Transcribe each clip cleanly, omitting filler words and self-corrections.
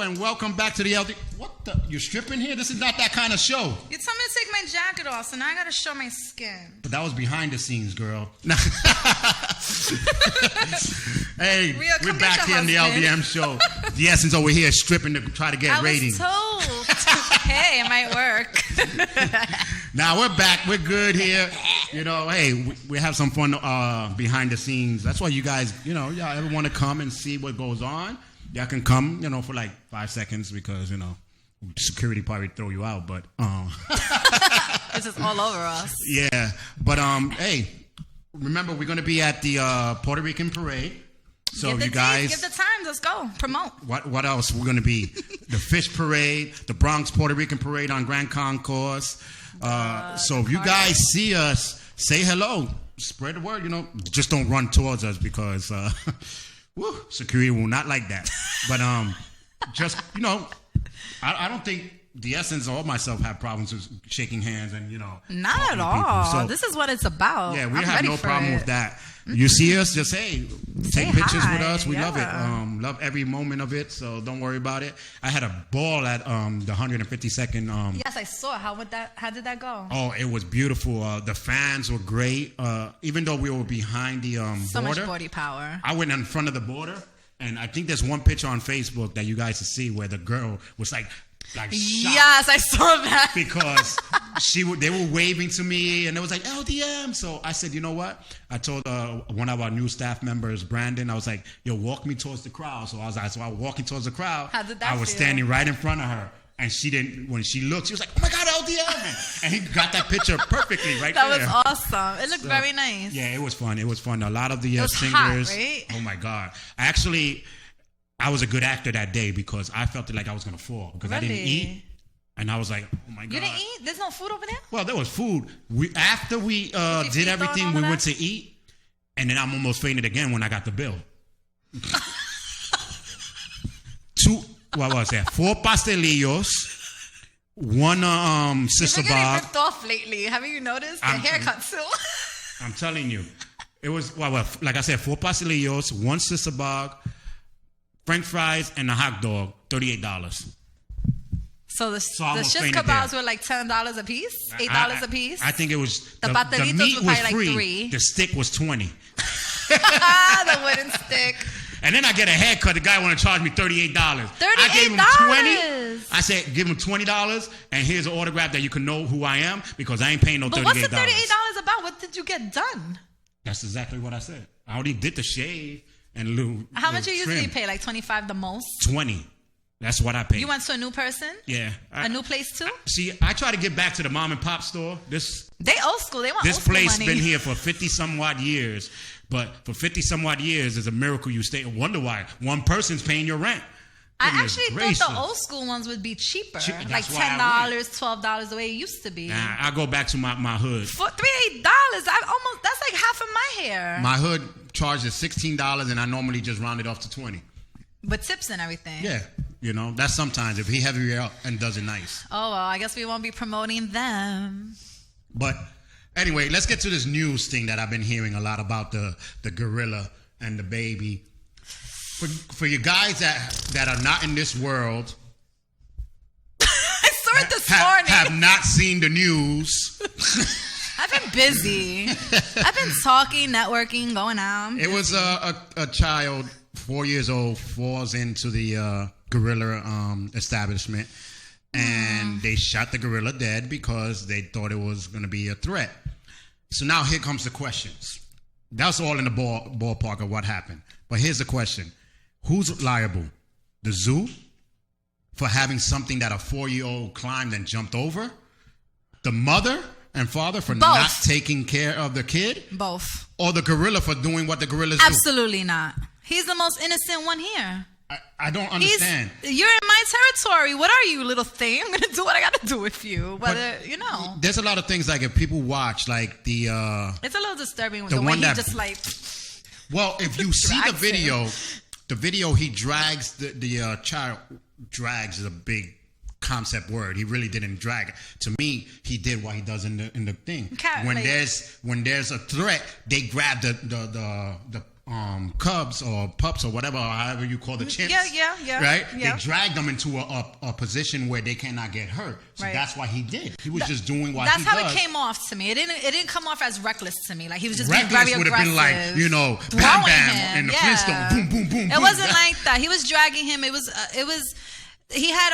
and welcome back to the LD. What the? You're stripping here? This is not that kind of show. You told me to take my jacket off, so now I gotta show my skin. But that was behind the scenes, girl. Hey, we're back here in the LDM Show. The Essence over here stripping to try to get ratings. I was told. Hey, it might work. Now we're back. We're good here. You know, hey, we have some fun behind the scenes. That's why you guys, y'all ever want to come and see what goes on? Y'all can come, for like 5 seconds because, security probably throw you out. But this is all over us. Yeah, but hey, remember we're gonna be at the Puerto Rican parade. So you guys give the times. Let's go promote. What else we're gonna be? The Fish Parade, the Bronx Puerto Rican Parade on Grand Concourse. So if you guys see us, say hello. Spread the word. Just don't run towards us because security will not like that. But just I don't think the Essence or myself have problems with shaking hands and not at all. So, this is what it's about. Yeah, we have no problem with that. You see us, just take pictures with us. We love it. Love every moment of it. So don't worry about it. I had a ball at the 152nd. Yes, I saw. How did that go? Oh, it was beautiful. The fans were great. Even though we were behind the so border, much body power. I went in front of the border, and I think there's one picture on Facebook that you guys can see where the girl was like shocked. Yes, I saw that. Because they were waving to me, and it was like LDM. So I said, you know what? I told one of our new staff members, Brandon, I was like, yo, walk me towards the crowd. So I was walking towards the crowd. How did that I was feel? standing right in front of her. And she didn't, when she looked, she was like, oh my God, LDM. And he got that picture perfectly right there. That was awesome. It looked very nice. Yeah, it was fun. It was fun. A lot of the singers. Hot, right? Oh my God. Actually, I was a good actor that day because I felt like I was going to fall because I didn't eat. And I was like, oh my God. You didn't eat? There's no food over there? Well, there was food. After we did everything, we went to eat. And then I'm almost fainted again when I got the bill. What was that? 4 pastelillos, 1 sister You've been bar. getting ripped off lately. Haven't you noticed? Your haircut too. I'm telling you. It was, like I said, 4 pastelillos, 1 sister bar, French fries, and a hot dog, $38. So the shish kebabs were like $10 a piece? $8 a piece? I think it was, the meat was like free. The stick was $20. The wooden stick. And then I get a haircut. The guy want to charge me $38. I gave him $20. I said, give him $20, and here's an autograph that you can know who I am because I ain't paying no $38. But what's the $38 about? What did you get done? That's exactly what I said. I already did the shave and a little. How much you usually pay? Like $25 the most? $20. That's what I paid. You went to a new person? Yeah. A new place too? See, I try to get back to the mom and pop store. They old school. They want this old school place money. Been here for 50 some odd years. But for 50 some odd years, it's a miracle you stay. Wonder why one person's paying your rent. I actually thought the old school ones would be cheaper. Like $10, $12 the way it used to be. Nah, I go back to my hood. For $38, that's like half of my hair. My hood charges $16 and I normally just round it off to $20. With tips and everything. Yeah. That's sometimes if he heavies you up and does it nice. Oh, well, I guess we won't be promoting them. But anyway, let's get to this news thing that I've been hearing a lot about the gorilla and the baby. For you guys that are not in this world, I saw it this morning. Have not seen the news. I've been busy. I've been talking, networking, going out. It was a child, 4 years old, falls into the gorilla establishment, and they shot the gorilla dead because they thought it was going to be a threat. So now here comes the questions. That's all in the ballpark of what happened. But here's the question. Who's liable? The zoo for having something that a 4-year-old climbed and jumped over? The mother and father for not taking care of the kid? Both. Or the gorilla for doing what the gorillas do? Absolutely not. He's the most innocent one here. I don't understand. You're in my territory. What are you, little thing? I'm going to do what I got to do with you. Whether, There's a lot of things like if people watch like the... it's a little disturbing the way he just like... Well, if you see the video, he drags the child. Drags is a big concept word. He really didn't drag it. To me, he did what he does in the thing. When there's a threat, they grab the cubs or pups or whatever, or however you call the chimps. Yeah. Right? Yeah. They dragged them into a position where they cannot get hurt. So Right. that's what he did. He was just doing what he does. That's how it came off to me. It didn't come off as reckless to me. Like he was just Reckless being very would have aggressive. been like, throwing bam, bam, him. and the Flintstone, boom, boom, boom. It wasn't like that. He was dragging him. It was. He had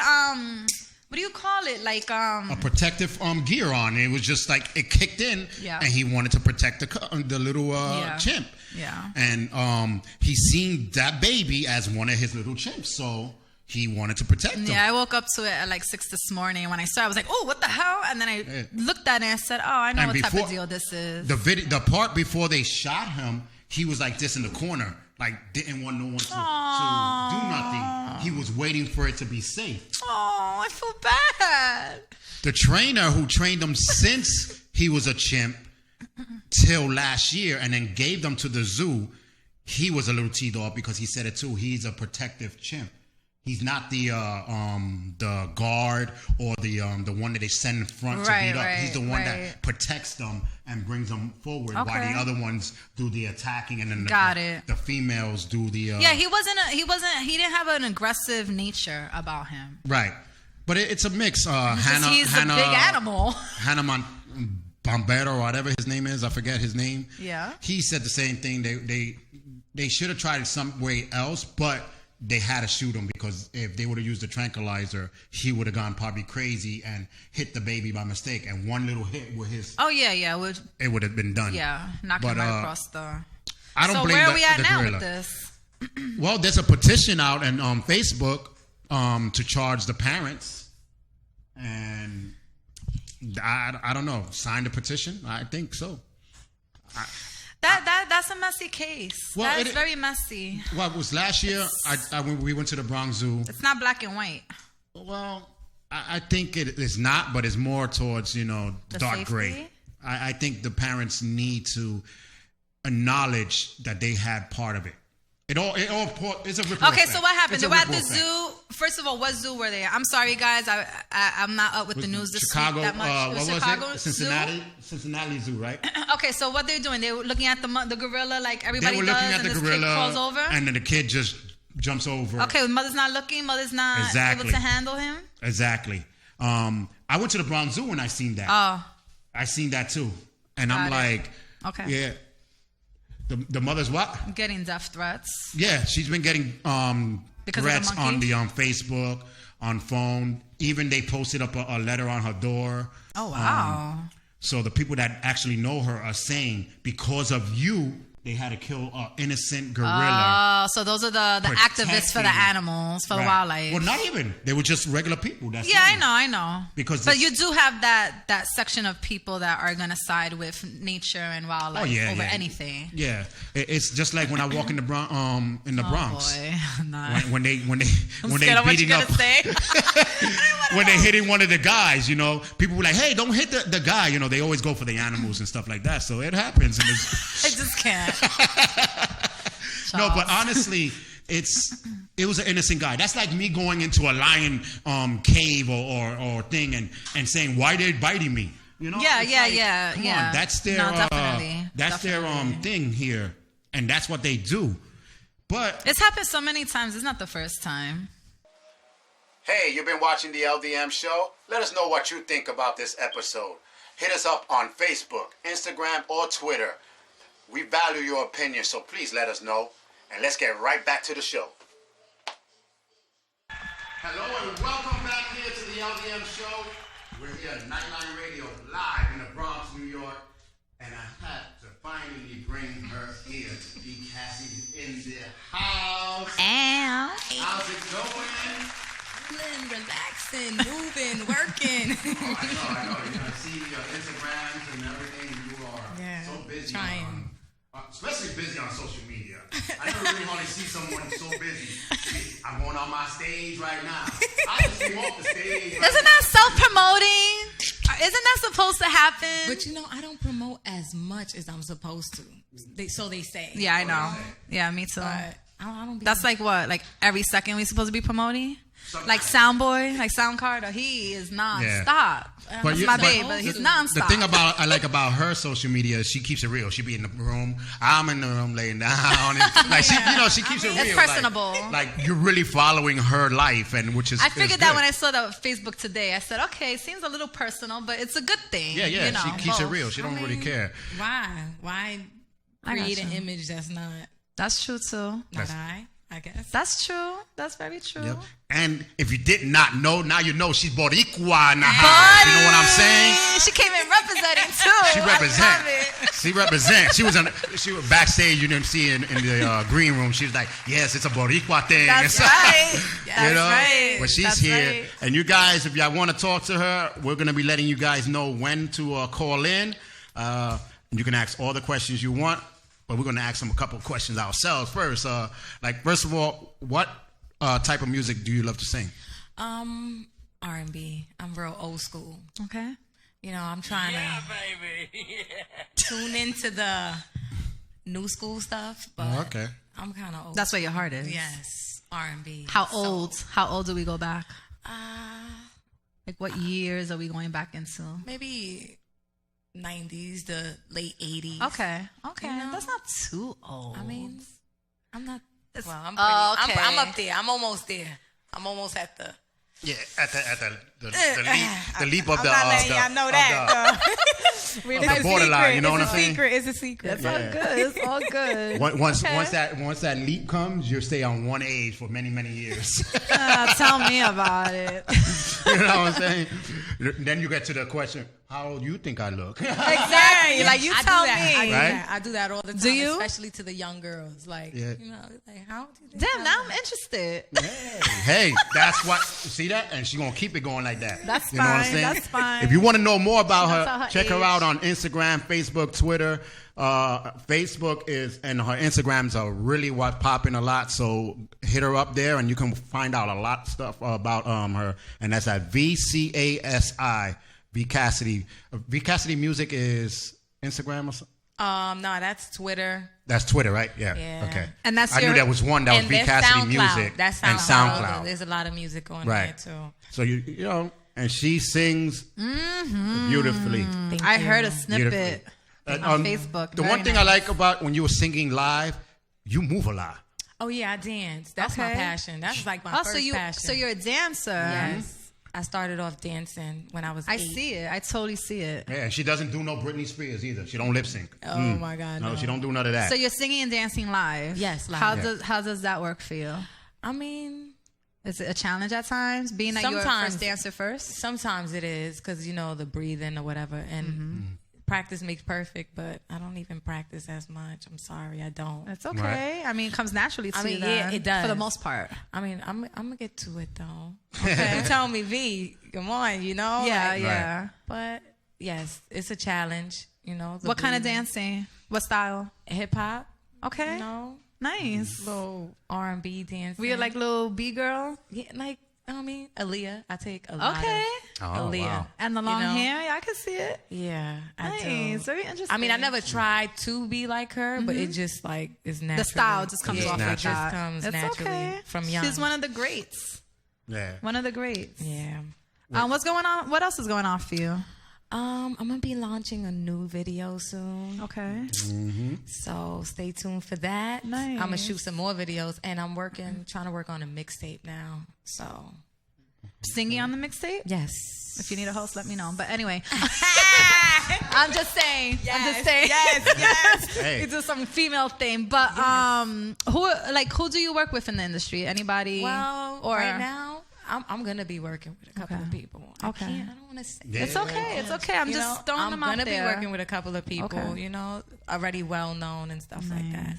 what do you call it? Like a protective gear on. It was just like it kicked in, Yeah. and he wanted to protect the little chimp. Yeah. And he seen that baby as one of his little chimps, so he wanted to protect him. Yeah, I woke up to it at like 6 this morning, and when I saw it, I was like, "Oh, what the hell?" And then I looked at it and I said, "Oh, I know And what type before- of deal this is." The part before they shot him, he was like this in the corner, like didn't want no one to do nothing. He was waiting for it to be safe. Oh, I feel bad. The trainer who trained him since he was a chimp till last year and then gave them to the zoo, he was a little teed off because he said it too. He's a protective chimp. He's not the guard or the one that they send in front to beat up. He's the one that protects them and brings them forward, while the other ones do the attacking, and then the females do the. Yeah, he didn't have an aggressive nature about him. Right, but it's a mix. He's a big animal. Hannah Bombero or whatever his name is, I forget his name. Yeah, he said the same thing. They should have tried it some way else, but they had to shoot him because if they would have used the tranquilizer, he would have gone probably crazy and hit the baby by mistake. And one little hit with his... Oh, yeah. It would have been done. Yeah, knocking right across the... I don't blame where are we at now gorilla. with this? Well, there's a petition out on Facebook to charge the parents. And I don't know. Sign the petition? I think so. That's a messy case. Well, that's very messy. Well, it was last year. We went to the Bronx Zoo. It's not black and white. Well, I think it is not, but it's more towards dark safety? gray. I think the parents need to acknowledge that they had part of it. It's a ripple Okay, effect. so what happened? They were at the effect. zoo. First of all, what zoo were they at? I'm sorry, guys. I'm not up with the news this week that much. What Chicago was it? Cincinnati Zoo, right? Okay, so what they're doing? They were looking at the gorilla like everybody They were does, looking at and the this gorilla, kid crawls over. and then the kid just jumps over. Okay, mother's not looking. Mother's not able to handle him. Exactly. I went to the Bronx Zoo and I seen that. Oh, I seen that too, and I'm like, okay, yeah. The mother's what? Getting death threats. Yeah, she's been getting threats on the Facebook, on phone. Even they posted up a letter on her door. Oh wow! So the people that actually know her are saying because of you, they had to kill an innocent gorilla. Oh, so those are the activists for the animals, for the wildlife. Well, not even. They were just regular people. I know. But you do have that section of people that are going to side with nature and wildlife over anything. Yeah, it's just like when I walk in the Bronx. Boy. Nah. When they what beating up. Say. When they hitting one of the guys, people were like, "Hey, don't hit the guy." They always go for the animals and stuff like that. So it happens. And I just can't. No, but honestly, it was an innocent guy. That's like me going into a lion cave or thing and saying, "Why they biting me?" Yeah. Come on, that's their their thing here, and that's what they do. But it's happened so many times. It's not the first time. Hey, you've been watching the LDM Show? Let us know what you think about this episode. Hit us up on Facebook, Instagram, or Twitter. We value your opinion, so please let us know. And let's get right back to the show. Hello and welcome back here to the LDM Show. We're here at Nightline Radio, live in the Bronx, New York. And I had to finally bring her here. Vcasi in the house. How's it going? Relaxing, moving, working. I know. I see your Instagrams and everything. You are so busy. Trying. Especially busy on social media. I never really want to see someone so busy. I'm going on my stage right now. I just came off the stage. Isn't that self-promoting? Isn't that supposed to happen? But I don't promote as much as I'm supposed to. So they say. Yeah, I know. Yeah, me too. I don't be. That's like what? Like every second we supposed to be promoting? Like Soundboy, like Sound Carter, he is non-stop. That's my babe, but he's non-stop. The thing I like about her social media is she keeps it real. She be in the room, I'm in the room laying down, and like she keeps it real. It's personable. Like you're really following her life, and which is. I figured that when I saw that on Facebook today. I said, okay, it seems a little personal, but it's a good thing. Yeah. You know, she keeps both. it real. She don't really care. Why create an image that's not? That's true too. I guess. That's true. That's very true. Yep. And if you did not know, now you know she's Boricua in the house. You know what I'm saying? She came in representing too. She represents. She represents. She was backstage. You didn't see in the green room. She was like, "Yes, it's a Boricua thing." That's right. You know, right. but she's here. Right. And you guys, if y'all want to talk to her, we're gonna be letting you guys know when to call in. You can ask all the questions you want. But we're going to ask them a couple of questions ourselves first. First of all, what type of music do you love to sing? R&B. I'm real old school. Okay. You know, I'm trying to tune into the new school stuff, but I'm kind of old. That's where your heart is. Yes, R&B. How old? How old do we go back? Like what years are we going back into? Maybe 90s, the late 80s. Okay. You know? That's not too old. I mean, I'm not. Well, I'm pretty, okay. I'm up there. I'm almost there. I'm almost at the. Yeah, at the leap of the. I'm not letting y'all know that. The borderline, you know what I'm saying? It's a secret. It's all good. It's all good. Once that leap comes, you'll stay on one age for many, many years. Tell me about it. You know what I'm saying? Then you get to the question, how old do you think I look? Exactly. Like you tell me. I do that all the time. Do you? Especially to the young girls. Like, you know, like how old do you think? Damn, now I'm interested. Hey, that's what. See that? And she's gonna keep it going like that. That's you know fine. What I'm saying? That's fine. If you want to know more about her, check age. her out on Instagram, Facebook, Twitter. Facebook and her Instagrams are really what's popping a lot. So hit her up there, and you can find out a lot of stuff about her. And that's at VCASI, Vcasi. Vcasi Music is Instagram or something. No, that's Twitter. That's Twitter, right? Yeah. Okay. And that's I knew that was one that was Vcasi Music. That's and SoundCloud. There's a lot of music on there too. So you know, and she sings beautifully. I heard a snippet on Facebook. The one thing I like about when you were singing live, you move a lot. Oh yeah, I dance. That's my passion. That's like my first passion. So you're a dancer. Yes. I started off dancing when I was 8. I see it. I totally see it. Yeah, and she doesn't do no Britney Spears either. She don't lip sync. Oh my God. No, she don't do none of that. So you're singing and dancing live. Yes, live. How does that work for you? I mean, is it a challenge at times, being that you're a first dancer first? Sometimes it is, because, you know, the breathing or whatever. And practice makes perfect, but I don't even practice as much. I'm sorry, I don't. It's okay. Right. I mean, it comes naturally to you. Yeah, it does. For the most part. I mean, I'm going to get to it, though. Okay. You tell me, V, come on, you know? Yeah, yeah. Right. But, yes, it's a challenge, you know. What kind of dancing? What style? Hip-hop. Okay. You know? Nice. Little R&B dancing. Were you like little B-girl? Yeah, like, I mean, Aaliyah. I take a lot okay. of Aaliyah. Wow. And the long hair? Yeah, I can see it. Yeah, nice. I do. Very interesting. I mean, I never tried to be like her, but it just like is natural. The style just comes off like that. It just comes naturally from young. She's one of the greats. Yeah. One of the greats. Yeah. What's going on? What else is going on for you? I'm gonna be launching a new video soon. Okay. So stay tuned for that. Nice. I'm gonna shoot some more videos, and I'm trying to work on a mixtape now. So singing on the mixtape? Yes. If you need a host, let me know. But anyway, I'm just saying. Yes. I'm just saying. Yes. Hey. It's just some female thing. But who do you work with in the industry? Anybody? Well, right now, I'm gonna be working with a couple of people. Okay. I don't want to say. Yeah. It's okay. It's okay. I'm just throwing them out there. I'm gonna be working with a couple of people. You know, already well known and stuff like that.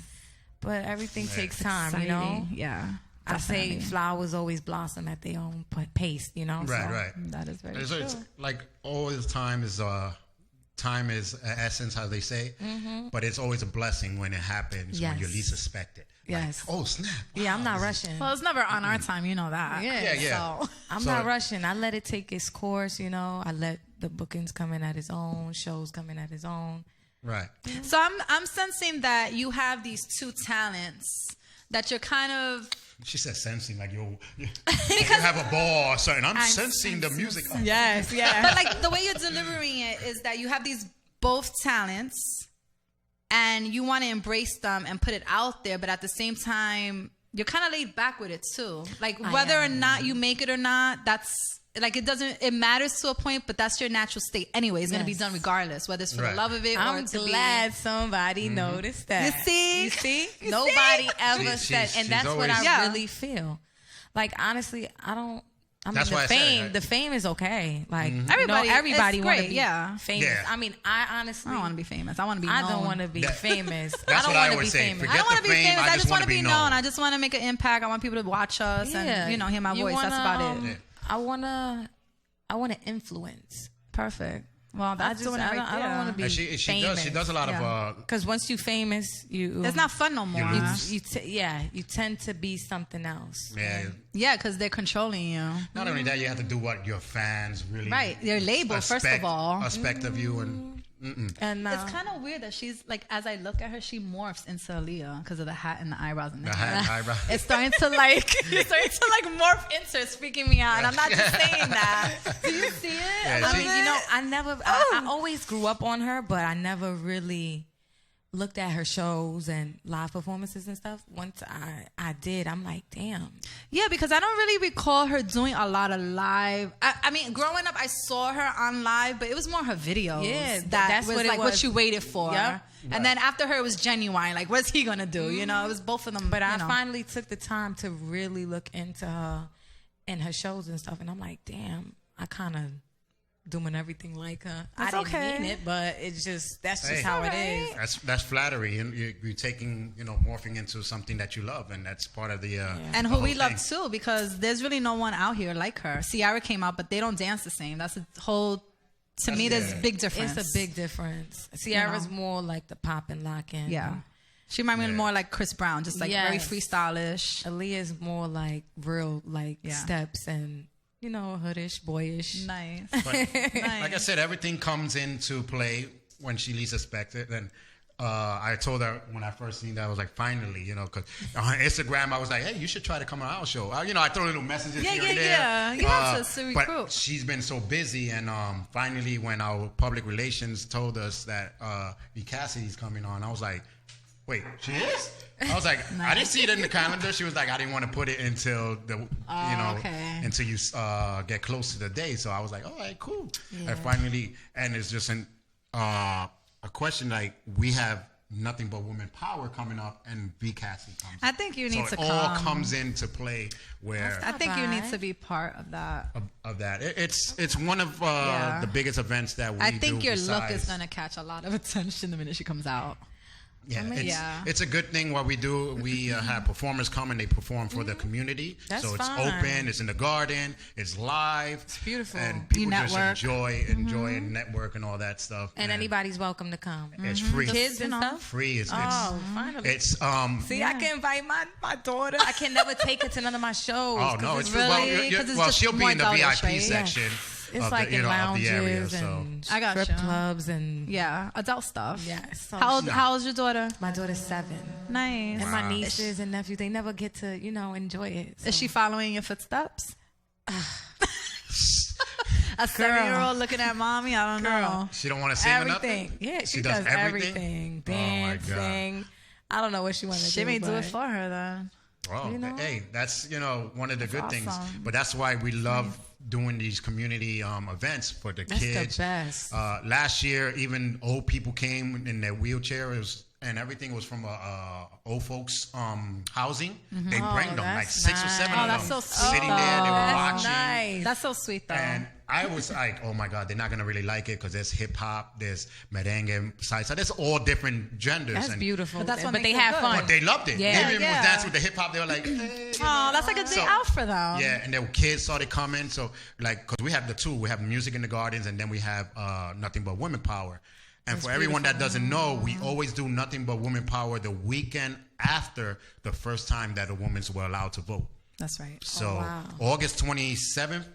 But everything takes time. Exciting. You know. Yeah. I say flowers always blossom at their own pace, you know. Right. That is very true. It's like always time is essence, how they say. But it's always a blessing when it happens when you least suspect it. Yes. Like, oh snap! Wow, yeah, I'm not rushing. Well, it's never on our time, you know that. Yeah. So. I'm not rushing. I let it take its course, you know. I let the bookings come in at its own, shows come in at its own. Right. So I'm sensing that you have these two talents that you're kind of. She said sensing like you have a ball or something. I'm sensing the music. Yes, yes. But like the way you're delivering it is that you have these both talents and you want to embrace them and put it out there, but at the same time, you're kind of laid back with it too. Like whether or not you make it or not, that's like it matters to a point, but that's your natural state anyway. It's going to be done regardless, whether it's for the love of it I'm or to glad somebody noticed that. You see? Nobody ever said, and that's what I really feel. Like, honestly, That's why the fame is okay. Like, everybody want to be famous. Yeah. I mean, I honestly, I don't want to be famous. I want to be known. I don't want to be famous. That's what I would say. Famous. I don't want to be famous. I just want to be known. known. I just want to make an impact. I want people to watch us and hear my voice. That's about it. I want to influence. Perfect. Well, that's doing it right there. I don't want to be famous. She does a lot of because once you're famous, it's not fun no more. You tend to be something else. Yeah, because they're controlling you. Not only that, you have to do what your fans really their label first of all expect of you and it's kind of weird that she's like, as I look at her, she morphs into Aaliyah because of the hat and the eyebrows and the hair. hat and eyebrows. It's starting to morph into. It's freaking me out, and I'm not just saying that. Do you see it? Yeah, I mean, I always grew up on her, but I never really looked at her shows and live performances and stuff. Once I did, I'm like, damn. Yeah, because I don't really recall her doing a lot of live. I mean, growing up, I saw her on live, but it was more her videos. Yeah, that's what it was. What you waited for. Yep. And then after her, it was Genuine. Like, what's he gonna do? You know, it was both of them. But I finally took the time to really look into her and her shows and stuff, and I'm like, damn, I kind of doing everything like her. That's I didn't mean it, but it's just that's how it is. That's flattery, and you're taking morphing into something that you love, and that's part of the and who we love too, because there's really no one out here like her. Ciara came out, but they don't dance the same. That's a whole. To me, there's a big difference. It's a big difference. Ciara's more like the pop and lock in. Yeah. She reminds me more like Chris Brown, just like very freestylish. Aaliyah's more like real steps and hoodish, boyish. Nice. But, like I said, everything comes into play when she least expects it. And I told her when I first seen that, I was like, finally, because on Instagram, I was like, hey, you should try to come on our show. I throw little messages here and there. Yeah. You have to recruit. But she's been so busy. And finally, when our public relations told us that Vcasi is coming on, I was like, wait, she is? I was like, nice. I didn't see it in the calendar. She was like, I didn't want to put it until until you get close to the day. So I was like, all right, cool. Yeah. And finally, and it's just a question like we have Nothing But Women Power coming up, and Vcasi comes. I think you need to come. It all comes into play where I think you need to be part of that. Of that, it's one of the biggest events that we do. I think your look is gonna catch a lot of attention the minute she comes out. Yeah, it's a good thing. What we do, we have performers come and they perform for the community. That's so it's fun. Open, it's in the garden, it's live. It's beautiful. And people just enjoy and network and all that stuff. And anybody's welcome to come. It's free. Kids and stuff? Free. Finally. It's See, I can invite my daughter. I can never take her to none of my shows. Oh no, it's really well, she'll be in the VIP section. It's like in lounges area, and strip clubs and adult stuff. Yes. How old's your daughter? My daughter's 7. Nice. And my nieces and nephews, they never get to enjoy it. So. Is she following your footsteps? A 7-year-old looking at mommy. I don't know. She don't want to sing everything. Or nothing? Yeah, she does everything. Dancing. I don't know what she wants to do. She may do it for her then. Well, hey, that's one of the good things. But that's why we love doing these community events for the kids. That's the best. Last year, even old people came in their wheelchairs, and everything was from old folks housing. Mm-hmm. They bring them like 6 or 7 of them so sweet. sitting there. They were watching. Nice. That's so sweet, though. And I was like, oh my God, they're not gonna really like it because there's hip hop, there's merengue, salsa, there's all different genders. That's beautiful. But they have fun. But they loved it. Yeah. They even was dancing with the hip hop. They were like, hey, that's like a day out for them. Yeah, and then kids started coming. So because we have the two, we have Music in the Gardens, and then we have Nothing But Women Power. And for everyone that doesn't know, we always do Nothing But Women Power the weekend after the first time that the women were allowed to vote. That's right. So August 27th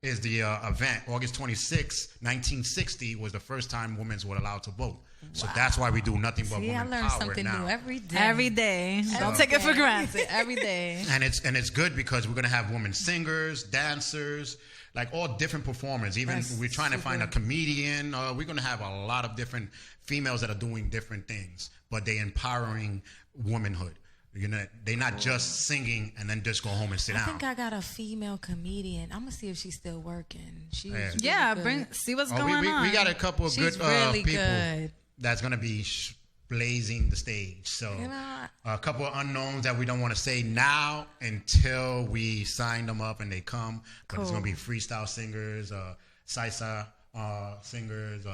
is the event. August 26, 1960 was the first time women were allowed to vote. So that's why we do nothing but See, I women learn power something now. new every day. Every day. Don't take it for granted. Every day. And it's good because we're gonna have women singers, dancers, like all different performers. Even we're trying to find a comedian. We're gonna have a lot of different females that are doing different things, but they empowering womanhood. You know, they're not just singing and then just go home and sit down. I think I got a female comedian. I'm gonna see if she's still working. She's Yeah, really good. see what's going on. We got a couple of She's good really people good. that's gonna be blazing the stage. So You know, a couple of unknowns that we don't want to say now until we sign them up and they come. But it's gonna be freestyle singers, salsa singers.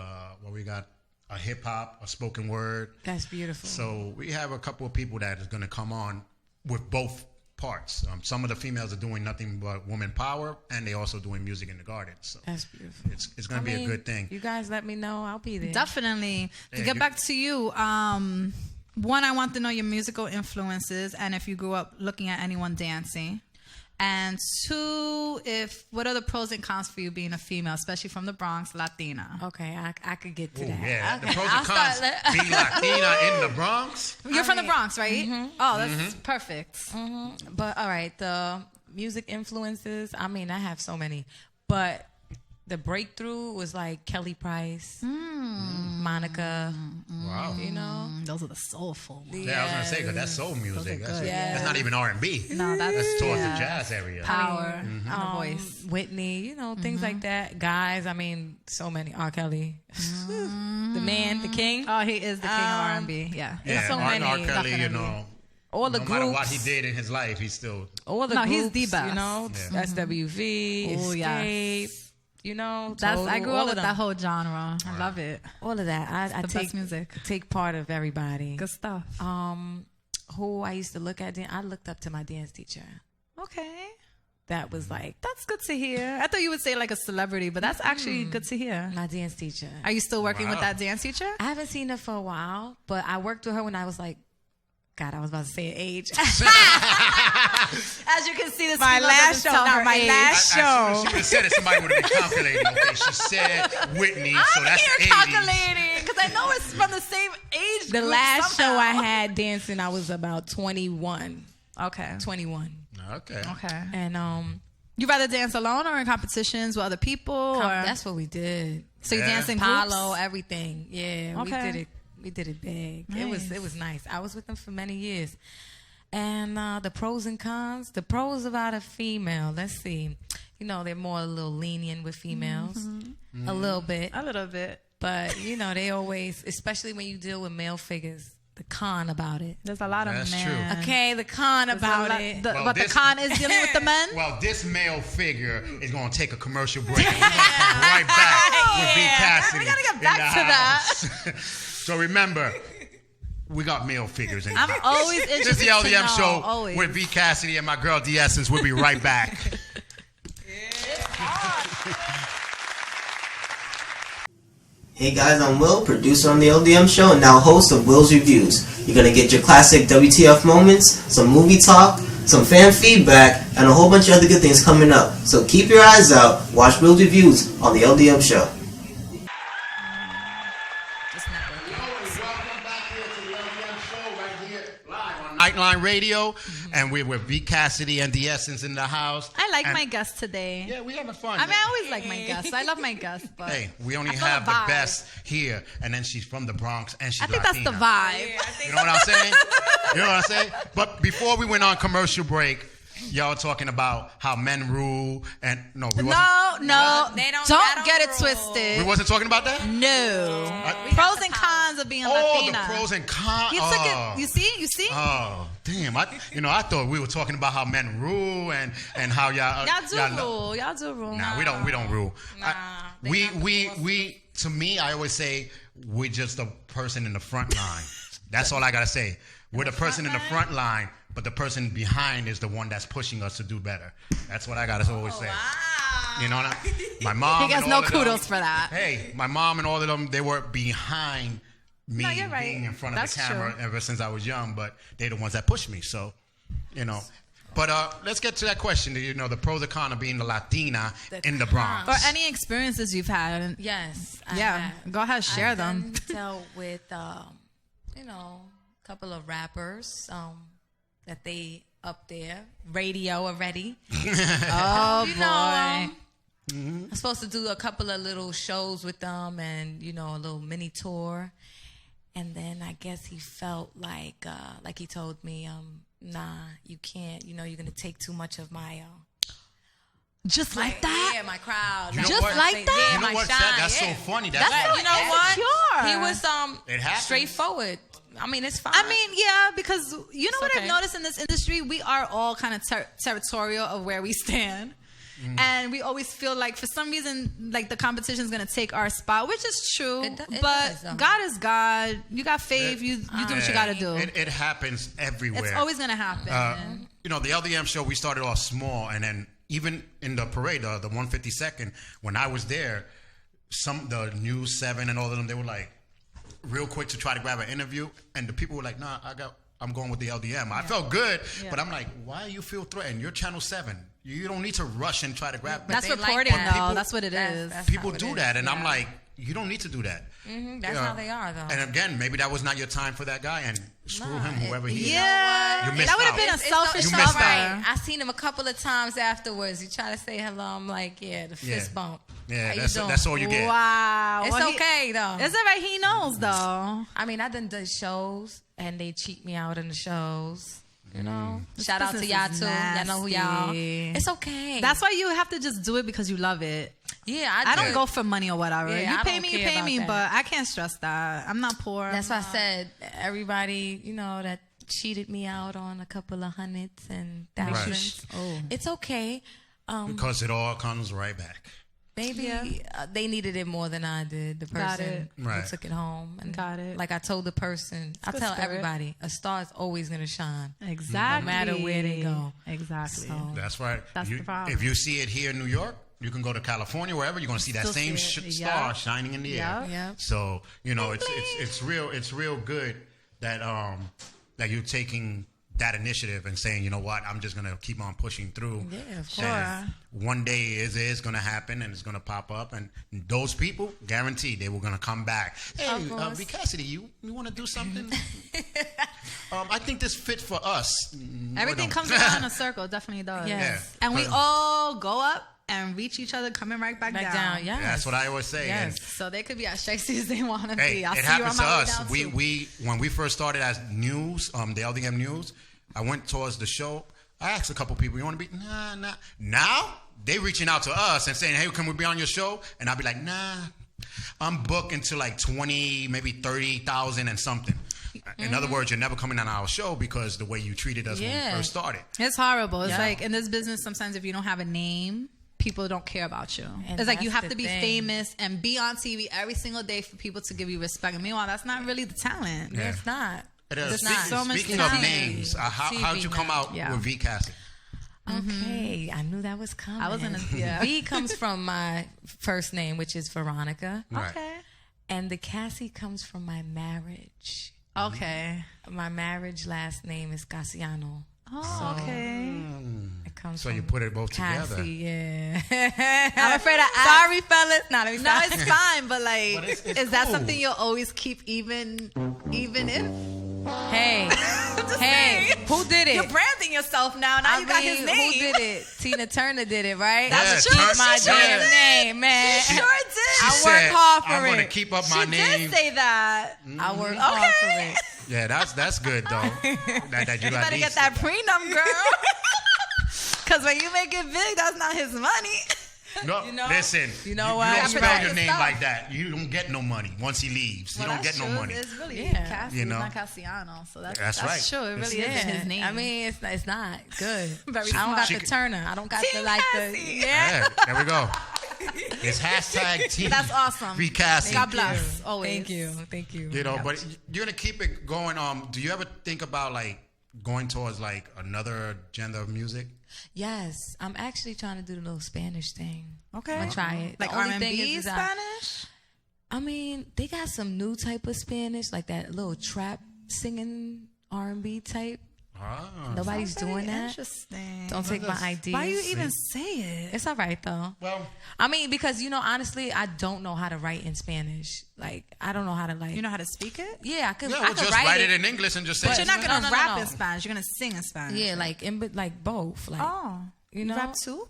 What we got. A hip hop, a spoken word. That's beautiful. So we have a couple of people that is going to come on with both parts. Some of the females are doing nothing but woman power, and they also doing music in the garden. So that's beautiful. it's going to be a good thing. You guys let me know. I'll be there. Definitely. To get back to you, one, I want to know your musical influences and if you grew up looking at anyone dancing. And two, what are the pros and cons for you being a female, especially from the Bronx, Latina? Okay, I could get to Ooh, that. yeah, Okay. the pros and cons. Being Latina in the Bronx. You're from the Bronx, right? Oh, that's perfect. But all right, the music influences. I mean, I have so many, but the breakthrough was like Kelly Price, Monica. Wow. You know, Those are the soulful ones. Yeah, I was going to say, because that's soul music. That's not even R&B. No, that's towards the jazz area. power and the voice. Whitney, you know, things like that. Guys, I mean, so many. R. Kelly, the man, the king. Oh, he is the king of R&B. Yeah. Yeah, so R. many, Kelly, you know, All the no groups. matter what he did in his life, he's still... All the No, groups, he's the best. You know, SWV, Oh, yes. Escape. You know, I Total, grew all up of with them. that whole genre. I love it. All of that. I the best music. take part of everybody. Good stuff. Who I used to look at, I looked up to my dance teacher. Okay. That was like That's good to hear. I thought you would say like a celebrity, but that's actually good to hear. my dance teacher. Are you still working with Wow. that dance teacher? I haven't seen her for a while, but I worked with her when I was like, God, I was about to say an age. As you can see, this My female last doesn't show, tell not her my age. last As soon as show. she would have said it, somebody would have been calculating. Okay, she said Whitney, so I'm that's here 80s. calculating because I know it's from the same age The group last somehow. show I had dancing, I was about 21. Okay. 21. Okay. Okay. And You rather dance alone or in competitions with other people? Or that's what we did. so you Yeah. dance in groups? Palo, everything. Yeah, Okay. we did it big. Nice. It was nice. I was with them for many years. And the pros and cons. The pros about a female. Let's see. You know, they're more a little lenient with females. A little bit. A little bit. But, you know, they always, especially when you deal with male figures, the con about it. There's a lot of That's men. true. Okay, the con about it. Well, but the this- con is dealing with the men? Well, this male figure is going to take a commercial break. And we're going to come right back with Vcasi. We gotta get back to that. So remember, we got male figures in I'm here. always This is interested the LDM to know. Show Always. with V. Cassidy and my girl D. Essence. We'll be right back. Hey guys, I'm Will, producer on the LDM Show and now host of Will's Reviews. You're going to get your classic WTF moments, some movie talk, some fan feedback, and a whole bunch of other good things coming up. So keep your eyes out, watch Will's Reviews on the LDM Show. Welcome back here to the LDM Show right here live on Nightline Radio. And we're with V. Cassidy and the Essence in the house. I like And- my guest today. Yeah, we having fun. I mean, I always like my guests. I love my guests, but Hey, we only I feel have the the vibe. best here, and then she's from the Bronx, and she's I think Latina. that's the vibe. You know what I'm saying? You know what I'm saying? But before we went on commercial break, y'all talking about how men rule, and no, we wasn't. No, They don't don't get it rule. twisted. We wasn't talking about that. No. Pros and cons of being Oh, Latina. the pros and cons. You took it. You see? Oh, damn! I thought we were talking about how men rule and how y'all. Y'all do know- rule. Y'all do rule. Nah, we don't rule. Nah, they we not the we to me, I always say we're just the person in the front line. That's all I gotta say. We're the person in the front line, but the person behind is the one that's pushing us to do better. That's what I gotta always say. You know what my mom. He gets and no all of them- kudos for that. Hey, my mom and all of them, they were behind me No, you're right. being in front of That's the camera true. ever since I was young, but they're the ones that pushed me. So, you know. But let's get to that question. You know, the pros and cons of being a Latina in the Bronx. Or any experiences you've had. Yes. I Yeah, have. go ahead, share I've them. dealt with, you know, a couple of rappers that they up there, radio already. Oh, You boy. know, I'm supposed to do a couple of little shows with them and, you know, a little mini tour. And then I guess he felt like he told me, nah, you can't, you know, you're going to take too much of my, Just like that? Yeah, my crowd. You know Just what? like that? You know my what? shine, That's yeah. so funny. That's so You know what? insecure. He was It happens. straightforward. I mean, it's fine. I mean, yeah, because you know what okay. I've noticed in this industry? We are all kind of territorial of where we stand. And we always feel like for some reason, like the competition is going to take our spot, which is true. It but does, though. God is God. You got faith. You do what you got to do. It happens everywhere. It's always going to happen. You know, the LDM show, we started off small, and then even in the parade, the 152nd, when I was there, the News 7 and all of them, they were like real quick to try to grab an interview, and the people were like, nah, I'm going with the LDM. I felt good, but I'm like, why you feel threatened? You're Channel 7. You don't need to rush and try to grab. That's they like reporting, that. though. People- That's what it is. That's People how it do is. that, and I'm Yeah. like, you don't need to do that. That's how they are, though. And again, maybe that was not your time for that guy, and screw him, whoever he is. Yeah. You missed That would have out. been a It's selfish You so missed offer. out. right. I seen him a couple of times afterwards. He tried to say hello. I'm like, yeah, the fist Yeah. bump. Yeah, How you that's doing? all you get. Wow. It's Well, okay, though. It's all right. He knows, though. I mean, I done shows, and they cheat me out in the shows. You know, This shout out to business y'all is too. Y'all know who y'all. nasty. It's okay. That's why you have to just do it because you love it. yeah. I don't did. go for money or whatever. Yeah, you I pay don't me, you care pay about me, that. but I can't stress that. I'm not poor. That's why I said everybody, you know, that cheated me out on a couple of hundreds and thousands. Oh. It's okay. Because it all comes right back. Maybe they needed it more than I did. The Got person it. who Right. took it home. And Got it. Like I told the person, I good tell spirit. everybody, a star is always going to shine. Exactly. No matter where they go. Exactly. So That's right. That's the problem. If you see it here in New York, you can go to California, wherever you're going to see that Still same see it. star Yeah. shining in the air. Yeah. Yeah. So you know, it's real good that that you're taking that initiative and saying, you know what, I'm just gonna keep on pushing through. Yeah, of And one day is gonna happen and it's gonna pop up, and those people, guaranteed, they were gonna come back. Hey, course. Vcasi, you want to do something? I think this fit for us. Everything comes around in a circle. Definitely does. Yes. And we But- all go up and reach each other, coming right back down. Yeah. That's what I always say. Yes. So they could be as sexy as they want to Hey, be. I'll it see you on happens to my way us. down, We too. when we first started as news, the LDM News, I went towards the show. I asked a couple people, "You want to be?" Nah. Now they reaching out to us and saying, "Hey, can we be on your show?" And I'll be like, "Nah, I'm booked into like 20, maybe 30,000 and something." In other words, you're never coming on our show because the way you treated us when we Yeah. first started. It's horrible. It's Yeah. like in this business, sometimes if you don't have a name, people don't care about you. And It's like you that's have the to be thing. famous and be on TV every single day for people to give you respect. And meanwhile, that's not really the talent. Yeah. It's not. There's not. so much Speaking of talent. names, how'd you come out Yeah. with Vcasi? Okay, I knew that was coming. I was in a yeah. V comes from my first name, which is Veronica, Right. Okay. and the Cassie comes from my marriage. Okay. My marriage last name is Casiano. Oh, okay. It comes So from you put it both Cassie, together. yeah. I'm afraid to ask. Sorry, fellas. No, let me No, stop. it's fine, but like, But it's is that cool. something you'll always keep even if? Hey, Just hey, saying. who did it? You're branding yourself now. Now you got his mean, name. Who did it? Tina Turner did it, right? That's Yeah, true. Turner- my She sure damn did. name, man. She sure did. She I said, work hard for I'm going to it. keep up my She name. did say that. I work hard for it. Yeah, that's good though. that you You got better these. get that prenup, girl. Because when you make it big, that's not his money. No, know- listen. you know you what? don't You spell protect your name yourself. like that. You don't get no money once he leaves. You don't get no money. It's really Yeah. Cassie, You know? not Cassiano. So That's right. true. It really Yeah. is his name. I mean, it's not good. Very I don't got smart. the Turner. I don't got Team the like Cassie. the Yeah, there we go. It's hashtag team. That's awesome. Vcasi. God bless. Always. Thank you. You know, but you're gonna keep it going. Do you ever think about like going towards like another gender of music? Yes, I'm actually trying to do the little Spanish thing. Okay. I'm gonna try it. Like The only R&B thing is Spanish? I mean, they got some new type of Spanish, like that little trap singing R&B type. Nobody's Very doing that. Interesting. Don't take my ideas. Why you even say it? It's all right though. Well, I mean, because honestly, I don't know how to write in Spanish. Like, I don't know how to You know how to speak it? Yeah, I could. yeah, I well, could just write it in English and just say But you're not No, gonna no, rap no. in Spanish. You're gonna sing in Spanish. Yeah, like both. Like, Oh, you know, rap too?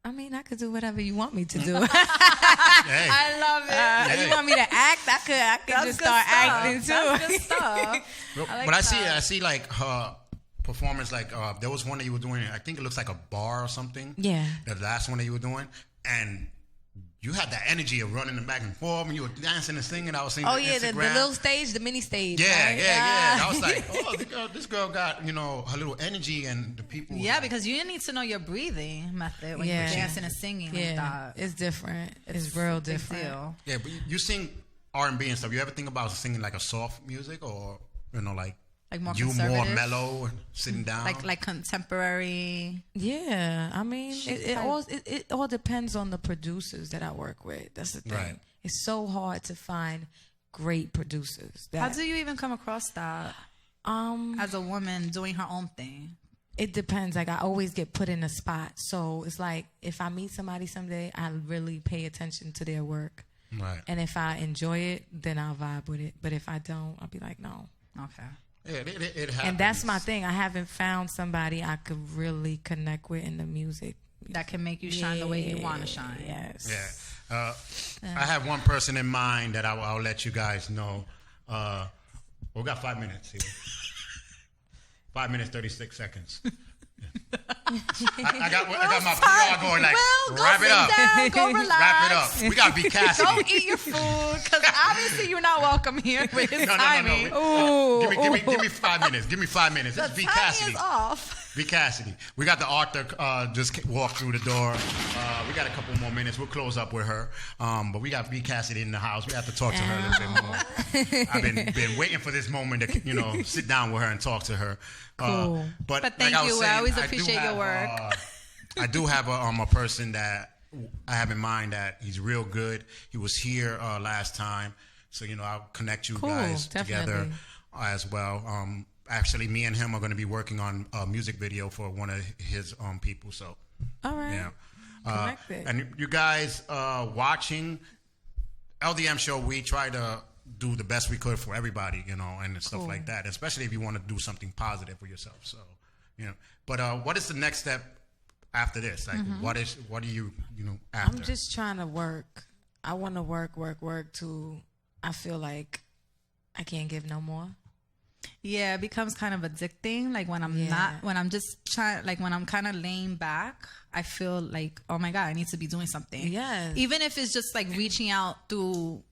I mean, I could do whatever you want me to do. hey. I love it. You want me to act? I could That's just good start stuff. acting too. That's good stuff. But I see like her performance. Like there was one that you were doing. I think it looks like a bar or something. Yeah. The last one that you were doing, and you had that energy of running back and forth, and you were dancing and singing. I was seeing Oh the yeah, the Instagram. little stage, the mini stage. Yeah, right? yeah. I was like, oh, this girl got her little energy, and the people. Yeah, because you need to know your breathing method when you're Yeah. dancing and singing like Yeah, that. it's different. It's real a big different. deal. Yeah, but you sing R&B and stuff. You ever think about singing like a soft music, or Like more you more conservative? mellow and sitting down? Like contemporary. Yeah, I mean, it all depends on the producers that I work with. That's the thing. Right. It's so hard to find great producers. How do you even come across that as a woman doing her own thing? It depends. Like, I always get put in a spot. So it's like, if I meet somebody someday, I really pay attention to their work. Right. And if I enjoy it, then I'll vibe with it. But if I don't, I'll be like, no. Okay. Yeah, it happens. And that's my thing. I haven't found somebody I could really connect with in the music. That can make you shine the way you want to shine. Yes. Yeah. I have one person in mind that I'll let you guys know. We got 5 minutes here. 5 minutes, 36 seconds. I got my PR going like, Will, go wrap it sit up. down, go relax. Wrap it up. We got Vcasi. Go eat your food, because obviously you're not welcome here with his No. timing. Give me 5 minutes. Give me 5 minutes. The It's timing Vcasi. is off. Vcasi. We got the author just walked through the door. We got a couple more minutes. We'll close up with her. But we got Vcasi in the house. We have to talk to her a little bit more. I've been waiting for this moment to sit down with her and talk to her. Cool. But like thank I was you. saying, I always do appreciate your have, work. I do have a person that I have in mind that he's real good. He was here last time, so I'll connect you Cool, guys definitely. together as well. Actually, me and him are going to be working on a music video for one of his people. So, All right. yeah. Connected. And you guys watching LDM Show, we try to do the best we could for everybody, and stuff like that. Especially if you want to do something positive for yourself. So, But what is the next step after this? Like, what are you, after? I'm just trying to work. I want to work till I feel like I can't give no more. Yeah, it becomes kind of addicting. Like when I'm when I'm just trying, like when I'm kind of laying back, I feel like, oh my God, I need to be doing something. Yes. Even if it's just like reaching out through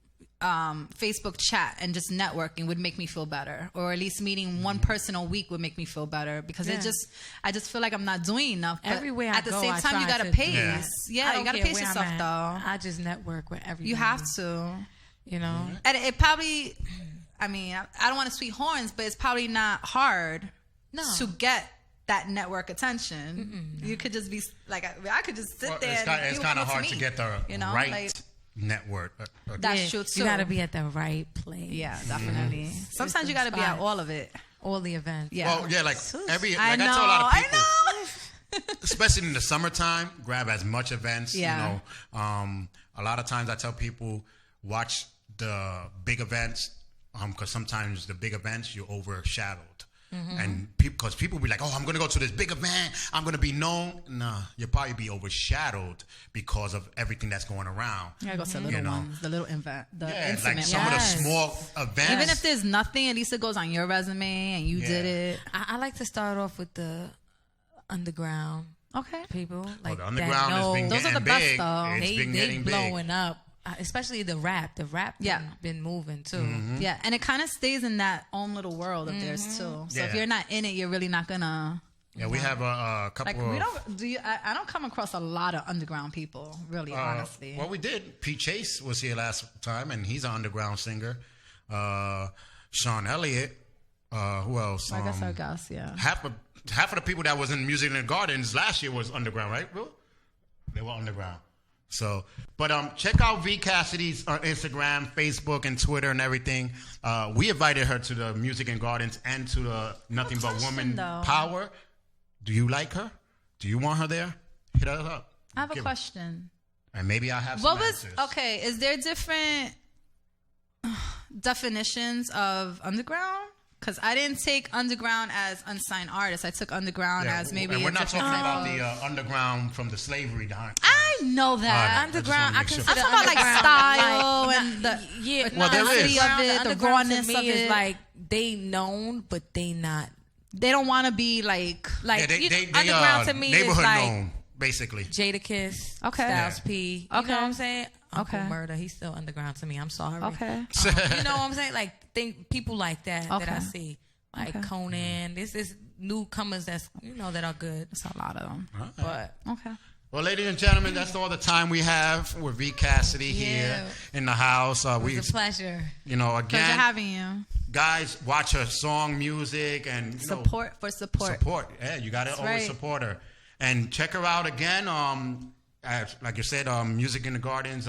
Facebook chat and just networking would make me feel better, or at least meeting one person a week would make me feel better, because I just feel like I'm not doing enough. But Everywhere at the I go, same I time, you try gotta to pace. do that. Yeah, you gotta pace where I'm yourself at. though. I just network with everybody. You have to. And it probably, I mean, I don't want to sweet horns, but it's probably not hard to get that network attention. You could just be like, I could just sit there. It's kind of hard to get the right network. That's true too. You got to be at the right place. Yeah, definitely. Sometimes you got to be at all of it. All the events. Yeah. Well, yeah, like I know. I tell a lot of people. I know. Especially in the summertime, grab as much events. Yeah. A lot of times I tell people watch the big events, because sometimes the big events you're overshadowed, and because people be like, oh, I'm gonna go to this big event, I'm gonna be known. Nah, you'll probably be overshadowed because of everything that's going around. You gotta go to the little ones, the little event, the intimate like some of the small events. Even if there's nothing, at least it goes on your resume and you did it. I like to start off with the underground people. Like the underground has been Those are getting the best, big. though. It's been they getting big. blowing up. Especially the rap. The rap been moving too. Yeah, and it kind of stays in that own little world of theirs too. So if you're not in it, you're really not gonna. Yeah, we have a couple. Like we don't I don't come across a lot of underground people, really, honestly. Well, we did. P. Chase was here last time, and he's an underground singer. Sean Elliott. Who else? I guess, yeah. Half of the people that was in Music in the Gardens last year was underground, right, Will? They were underground. So, but check out Vcassidy's Instagram, Facebook, and Twitter and everything. We invited her to the Music and Gardens and to the Nothing But Woman Power. Do you like her? Do you want her there? Hit us up. I have a question. And maybe I have some answers. Okay, is there different definitions of underground? Because I didn't take underground as unsigned artists. I took underground as maybe and we're a not different talking type about of... the underground from the slavery time. I know that. Underground, I consider I'm talking about like style and the well, there is. of it, the rawness to me of is it. like they known, but they not. They don't want to be like underground to me neighborhood is like known, basically. Jadakiss, Okay. Styles P. You know what I'm saying? Uncle Okay. Murder, he's still underground to me. I'm sorry. Okay. You know what I'm saying? Like people like that that I see. Like Conan. This is newcomers that are good. It's a lot of them. But Okay. Well, ladies and gentlemen, that's all the time we have with Vcassity here in the house. it's a pleasure. Pleasure Again, having you. guys, watch her song, music, and Support. Support. Yeah, you got to always support her. And check her out again. Like you said, Music in the Gardens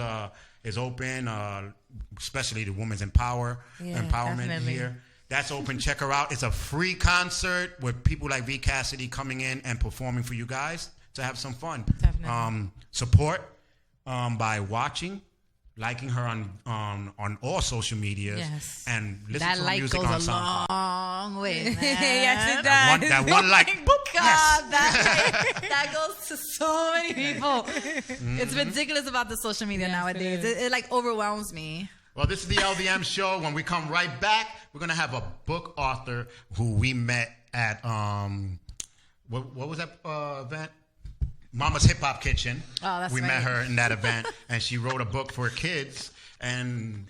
is open, especially the Women's Empowerment definitely. here. That's open. Check her out. It's a free concert with people like Vcassity coming in and performing for you guys to have some fun. Definitely. Support by watching, liking her on all social media, and listen That to her like music goes on a SoundCloud. long way, man. Yes, it does. That one like, God, that goes to so many people. It's ridiculous about the social media nowadays. It like overwhelms me. Well, this is the LDM Show. When we come right back, we're gonna have a book author who we met at what was that event? Mama's Hip Hop Kitchen. Oh, that's we right. met her in that event, and she wrote a book for kids, and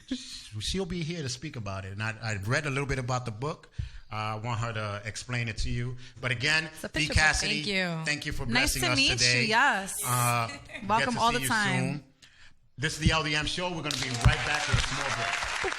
she'll be here to speak about it. And I read a little bit about the book. I want her to explain it to you. But again, Vcassity, thank you for blessing us today. Nice to meet you. Yes. Welcome all the time. Soon. This is the LDM Show. We're going to be right back with a small break.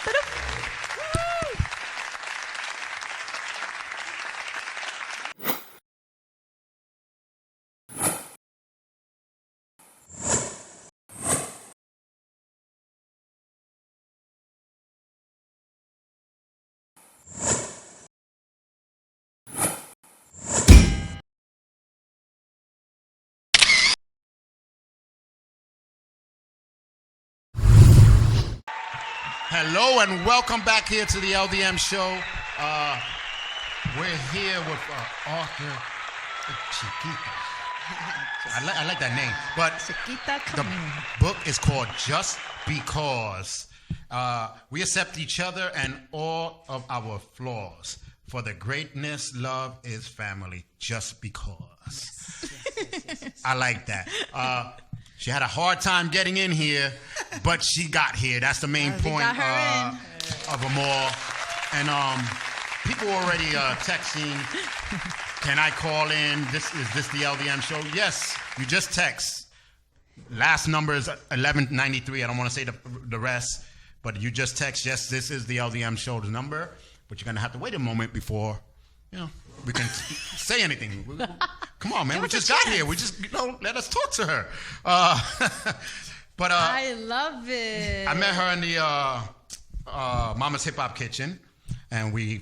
Hello and welcome back here to the LDM Show. We're here with author Chiquita. I like that name. But Chiquita, the book is called Just Because. We accept each other and all of our flaws. For the greatness, love is family. Just because. Yes. I like that. She had a hard time getting in here, but she got here. That's the main point of them all. And people already texting, can I call in? Is this the LDM Show? Yes, you just text. Last number is 1193. I don't want to say the rest, but you just text, yes, this is the LDM Show's number, but you're going to have to wait a moment before, we can say anything. Come on, man. We just got here. We just, let us talk to her. But I love it. I met her in the Mama's Hip Hop Kitchen, and we,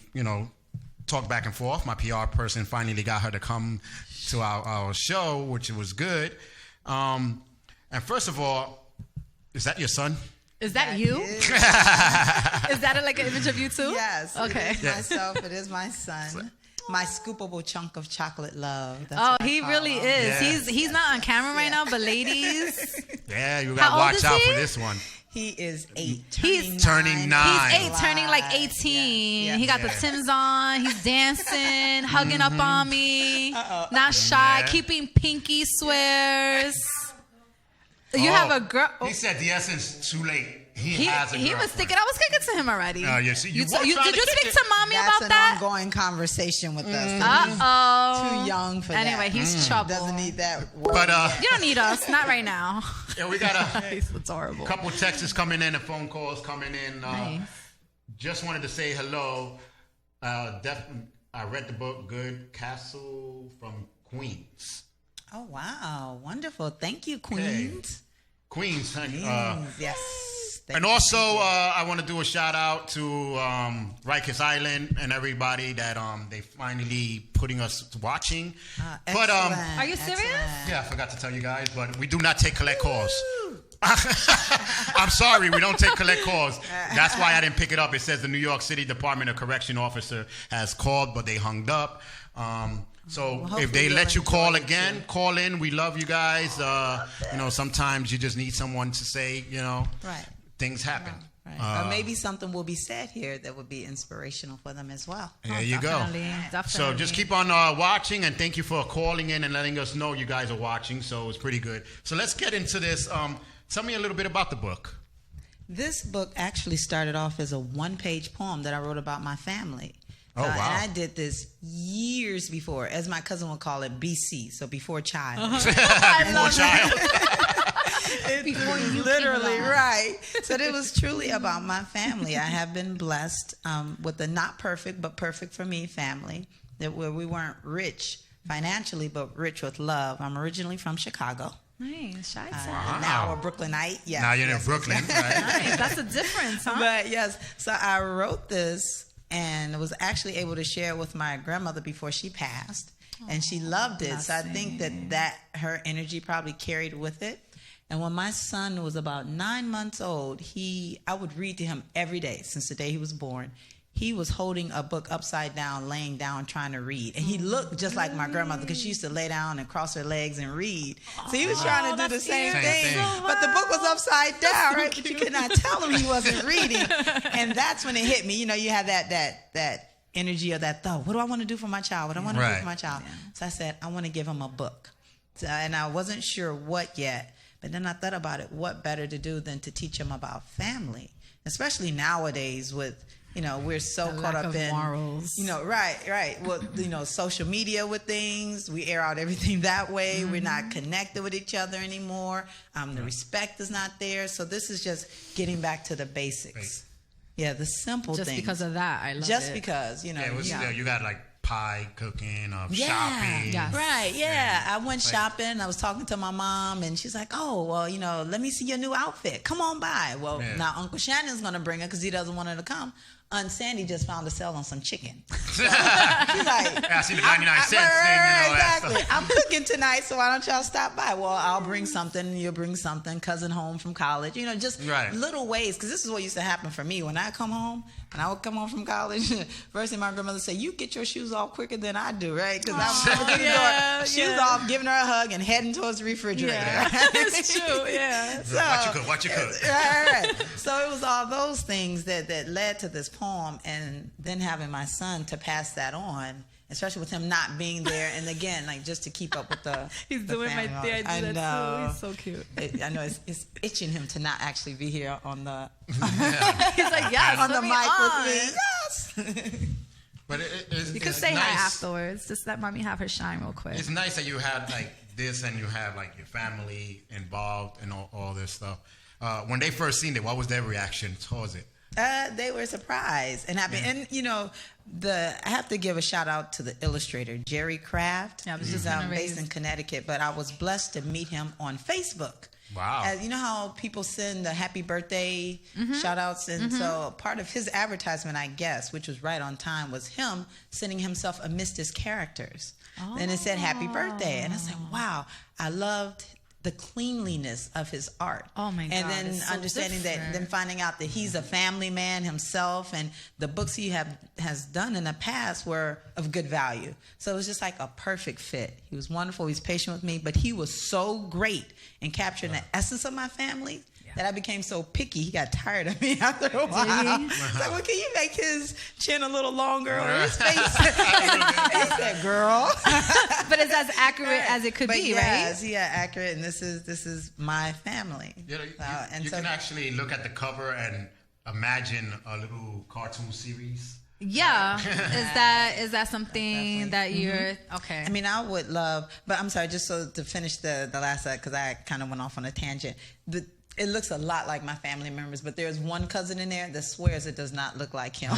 talked back and forth. My PR person finally got her to come to our show, which was good. And first of all, is that your son? Is that you? Is that like an image of you too? Yes. Okay. It is myself. It is my son. My scoopable chunk of chocolate love. That's he really is. Yeah. He's not on camera right now, but ladies. Yeah, you gotta watch out for this one. He is 8. He's turning 9. He's 8, turning like 18. Yeah. He got the Timbs on. He's dancing, hugging up on me. Not shy, keeping pinky swears. You have a girl. He said the essence too late. He has a girlfriend. He was thinking I was kicking to him already. Did you speak to mommy about that? That's an ongoing conversation with us. Uh-oh. Too young for anyway, that. He's trouble. Doesn't need that word. But you don't need us. Not right now. Yeah, we got it's horrible. Couple texts coming in and phone calls coming in. Nice. Just wanted to say hello. I read the book Good Castle from Queens. Oh, wow. Wonderful. Thank you, Queens. Queens. Yes. And also, I want to do a shout out to Rikers Island and everybody that they finally putting us watching. But Are you serious? yeah, I forgot to tell you guys, but we do not take collect calls. I'm sorry, we don't take collect calls. That's why I didn't pick it up. It says the New York City Department of Correction officer has called, but they hung up. So if they let you call again, call in. We love you guys. Sometimes you just need someone to say, Right. things happen. Right. Or maybe something will be said here that would be inspirational for them as well. There you go. Definitely. So just keep on watching, and thank you for calling in and letting us know you guys are watching. So it's pretty good. So let's get into this. Tell me a little bit about the book. This book actually started off as a one-page poem that I wrote about my family. Oh, wow. And I did this years before, as my cousin would call it, BC, so before child. Before child. Literally, right. So it was truly about my family. I have been blessed with a not perfect, but perfect for me family, where we weren't rich financially, but rich with love. I'm originally from Chicago. Nice. Shy Now a Brooklynite. Yes, Now you're in Brooklyn, right? Nice. That's a difference, huh? But yes, so I wrote this and was actually able to share it with my grandmother before she passed, and she loved it. So I think that her energy probably carried with it. And when my son was about 9 months old, I would read to him every day since the day he was born. He was holding a book upside down, laying down, trying to read. And he looked just like my grandmother because she used to lay down and cross her legs and read. So he was trying to do the same thing. But the book was upside down, right? But you could not tell him he wasn't reading. And that's when it hit me. You have that energy or that thought. What do I want to do for my child? What do I want to do for my child? Yeah. So I said, I want to give him a book. And I wasn't sure what yet. But then I thought about it. What better to do than to teach him about family? Especially nowadays with... we're so caught up in morals. Right. Well, social media with things. We air out everything that way. Mm-hmm. We're not connected with each other anymore. The respect is not there. So this is just getting back to the basics. Right. Yeah, the simple things. Just because of that, I love it. Just because, you got like pie cooking, shopping. Yes. Right, yeah. I went shopping. I was talking to my mom, and she's like, oh, well, let me see your new outfit. Come on by. Well, now Uncle Shannon's going to bring her because he doesn't want her to come. Aunt Sandy just found a sale on some chicken. So she's like, I see the 99 cents thing, exactly. I'm cooking tonight, so why don't y'all stop by? Well, I'll bring something, you'll bring something, cousin home from college, just little ways, because this is what used to happen for me. When I would come home from college, first thing my grandmother would say, you get your shoes off quicker than I do, right? Because I'm getting the door, shoes off, giving her a hug, and heading towards the refrigerator. Yeah. It's true, yeah. So, watch you cook. Right. So it was all those things that led to this poem, and then having my son to pass that on, especially with him not being there, and again, like just to keep up with the he's the doing family. my thing. I do that too. He's so cute. I know it's itching him to not actually be here on the he's like, yes, on the mic with me. Yes. But you can say hi afterwards. Just let mommy have her shine real quick. It's nice that you had like this, and you have like your family involved and all this stuff. When they first seen it, what was their reaction towards it? They were surprised and happy. And I have to give a shout out to the illustrator Jerry Kraft. Yeah, he's based in Connecticut, but I was blessed to meet him on Facebook. Wow. You know how people send the happy birthday shout outs? And so part of his advertisement, I guess, which was right on time, was him sending himself amidst his characters. Oh. And it said happy birthday. And I said, wow, I loved the cleanliness of his art. Oh my God. And then so understanding different. then finding out that he's a family man himself, and the books he has done in the past were of good value. So it was just like a perfect fit. He was wonderful. He was patient with me, but he was so great in capturing the essence of my family that I became so picky. He got tired of me after a while. He's like, well, can you make his chin a little longer or his face? He said, girl. But it's as accurate as it could be, right? Yeah, accurate. And this is my family. You can actually look at the cover and imagine a little cartoon series. Yeah. Is that something that you're okay? I mean, I would love, but I'm sorry, just so to finish the last side, because I kind of went off on a tangent. It looks a lot like my family members, but there's one cousin in there that swears it does not look like him.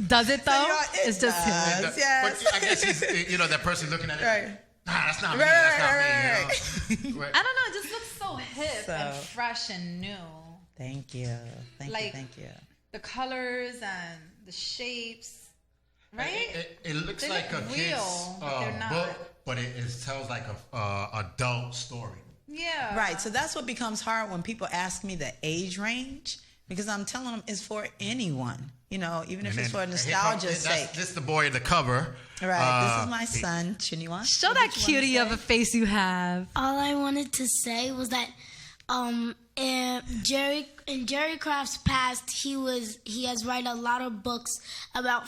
Does it though? It's just him. Yes. But I guess he's, that person looking at it. Right. Nah, that's not me. That's not me. I don't know. It just looks so so hip and fresh and new. Thank you. Thank you. The colors and the shapes, right? It looks They like look a real, kid's but they're not. book, but it tells like a adult story. Yeah. Right. So that's what becomes hard when people ask me the age range, because I'm telling them it's for anyone. You know, even if it's for nostalgia's sake. This is the boy in the cover. Right. This is my son, Chiniwa. Show that cutie of a face you have. All I wanted to say was that in Jerry Craft's past, he has written a lot of books about